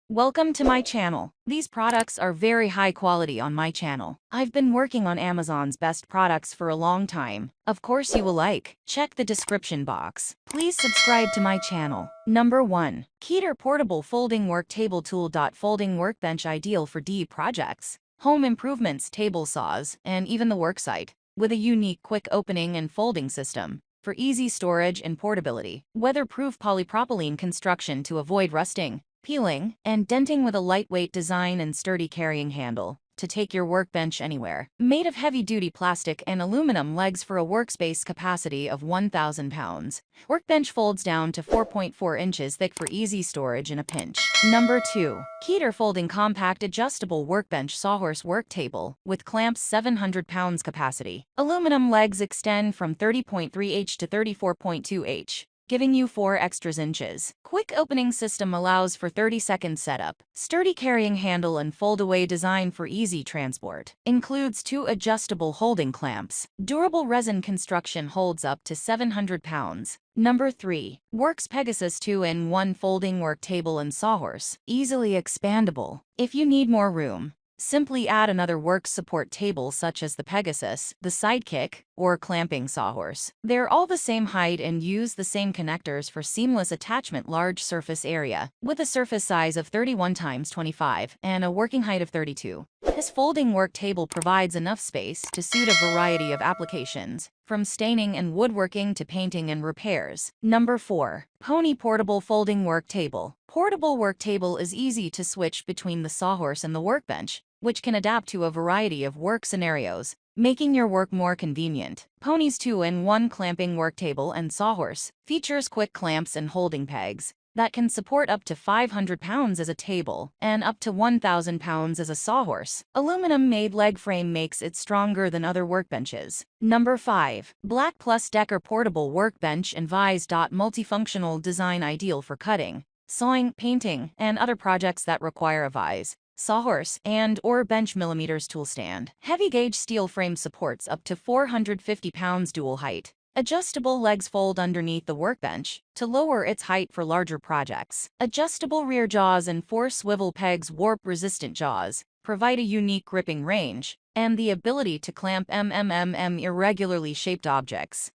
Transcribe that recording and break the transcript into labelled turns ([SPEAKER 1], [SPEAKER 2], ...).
[SPEAKER 1] Welcome to my channel. These products are very high quality on my channel. I've been working on Amazon's best products for a long time. Of course you will like. Check the description box. Please subscribe to my channel. Number 1. Keter Portable Folding Work Table Tool. Folding Workbench ideal for deep projects, home improvements, table saws, and even the worksite. With a unique quick opening and folding system for easy storage and portability. Weatherproof polypropylene construction to avoid rusting, peeling, and denting with a lightweight design and sturdy carrying handle to take your workbench anywhere. Made of heavy-duty plastic and aluminum legs for a workspace capacity of 1,000 pounds. Workbench folds down to 4.4 inches thick for easy storage in a pinch. Number 2. Keter Folding Compact Adjustable Workbench Sawhorse Work Table with clamps 700 pounds capacity. Aluminum legs extend from 30.3 H to 34.2 H, giving you 4 extra inches. Quick opening system allows for 30-second setup. Sturdy carrying handle and fold-away design for easy transport. Includes 2 adjustable holding clamps. Durable resin construction holds up to 700 pounds. Number 3. Worx Pegasus 2-in-1 Folding Work Table and Sawhorse. Easily expandable. If you need more room, simply add another Worx support table such as the Pegasus, the Sidekick, or clamping Sawhorse. They're all the same height and use the same connectors for seamless attachment. Large surface area, with a surface size of 31 × 25 and a working height of 32. This folding work table provides enough space to suit a variety of applications, from staining and woodworking to painting and repairs. Number 4. Pony Portable Folding Work Table. Portable work table is easy to switch between the Sawhorse and the Workbench, which can adapt to a variety of work scenarios, making your work more convenient. Pony's 2-in-1 Clamping Work Table and Sawhorse features quick clamps and holding pegs that can support up to 500 pounds as a table and up to 1,000 pounds as a sawhorse. Aluminum-made leg frame makes it stronger than other workbenches. Number 5. BLACK+DECKER Portable Workbench and Vise. Multifunctional design ideal for cutting, sawing, painting, and other projects that require a vise, sawhorse, and/or bench millimeters tool stand. Heavy-gauge steel frame supports up to 450 pounds dual height. Adjustable legs fold underneath the workbench to lower its height for larger projects. Adjustable rear jaws and 4 swivel pegs, warp-resistant jaws, provide a unique gripping range and the ability to clamp irregularly shaped objects.